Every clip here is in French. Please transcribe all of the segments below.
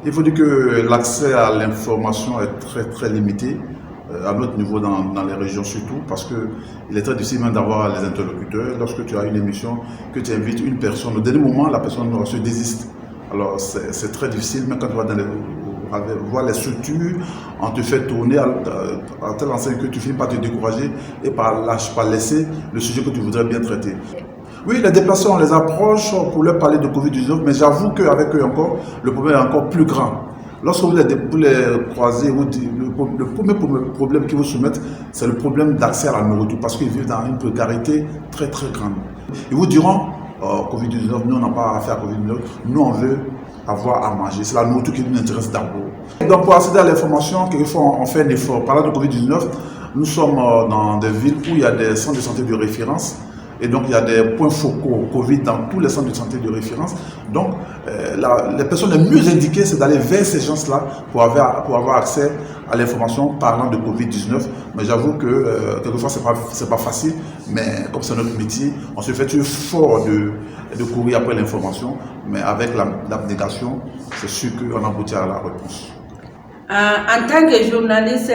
Il faut dire que l'accès à l'information est très limité, à notre niveau dans les régions surtout, parce qu'il est très difficile même d'avoir les interlocuteurs. Lorsque tu as une émission, que tu invites une personne, au dernier moment, la personne se désiste. Alors c'est très difficile, même quand tu vas voir les structures, on te fait tourner à telle enseigne que tu finis par te décourager et par laisser le sujet que tu voudrais bien traiter. Oui, les déplacés, on les approche pour leur parler de Covid-19, mais j'avoue qu'avec eux encore, le problème est encore plus grand. Lorsque vous les croisez, le premier problème qu'ils vous soumettent, c'est le problème d'accès à la nourriture, parce qu'ils vivent dans une précarité très grande. Ils vous diront, Covid-19, nous on n'a pas affaire à Covid-19, nous on veut avoir à manger. C'est la nourriture qui nous intéresse d'abord. Donc pour accéder à l'information, quelquefois on fait un effort. Parlant de Covid-19, nous sommes dans des villes où il y a des centres de santé de référence. Et donc, il y a des points focaux Covid dans tous les centres de santé de référence. Donc, les personnes les mieux indiquées, c'est d'aller vers ces gens-là pour avoir accès à l'information parlant de Covid-19. Mais j'avoue que quelquefois, c'est pas facile. Mais comme c'est notre métier, on se fait toujours fort de courir après l'information. Mais avec l'abnégation, c'est sûr qu'on aboutit à la réponse. En tant que journaliste,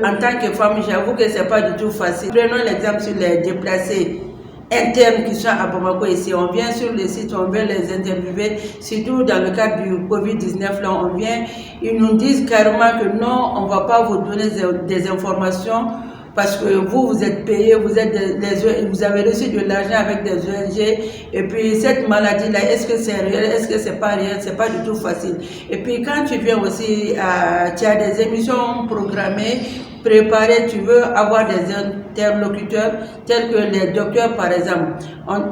en tant que femme, j'avoue que ce n'est pas du tout facile. Prenons l'exemple sur les déplacés internes qui sont à Bamako ici. On vient sur le site, on vient les interviewer, surtout dans le cadre du Covid-19, là on vient, ils nous disent carrément que non, on ne va pas vous donner des informations parce que vous êtes payé, vous avez reçu de l'argent avec des ONG, et puis cette maladie-là, est-ce que c'est réel, est-ce que c'est pas réel, c'est pas du tout facile. Et puis quand tu viens aussi, tu as des émissions programmées, préparées, tu veux avoir des interlocuteurs tels que les docteurs par exemple,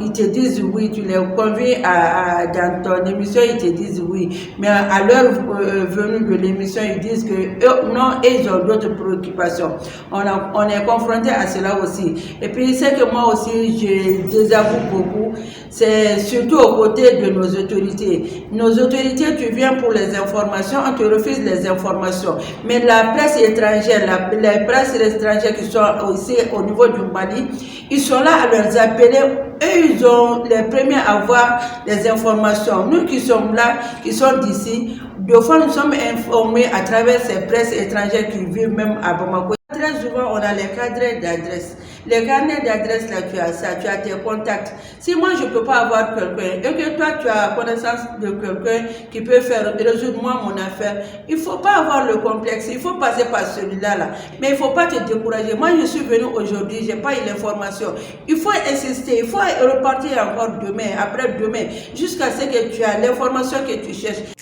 ils te disent oui, tu les convies dans ton émission, ils te disent oui, mais à l'heure venue de l'émission, ils disent que eux, non, ils ont d'autres préoccupations. On est confronté à cela aussi. Et puis c'est que moi aussi, je désavoue beaucoup, c'est surtout aux côtés de nos autorités. Nos autorités, tu viens pour les informations, on te refuse les informations. Mais la presse étrangère, les presses étrangères qui sont aussi au niveau du Mali, ils sont là à leur appeler. Eux, ils ont les premiers à avoir les informations. Nous qui sommes là, qui sommes d'ici, deux fois nous sommes informés à travers ces presses étrangères qui vivent même à Bamako. Très souvent, on a les carnets d'adresse. Les carnets d'adresse, là, tu as ça, tu as tes contacts. Si moi, je ne peux pas avoir quelqu'un, et que toi, tu as connaissance de quelqu'un qui peut faire résoudre moi mon affaire, il ne faut pas avoir le complexe, il faut passer par celui-là. Là. Mais il ne faut pas te décourager. Moi, je suis venu aujourd'hui, je n'ai pas eu l'information. Il faut insister, il faut repartir encore demain, après-demain, jusqu'à ce que tu aies l'information que tu cherches.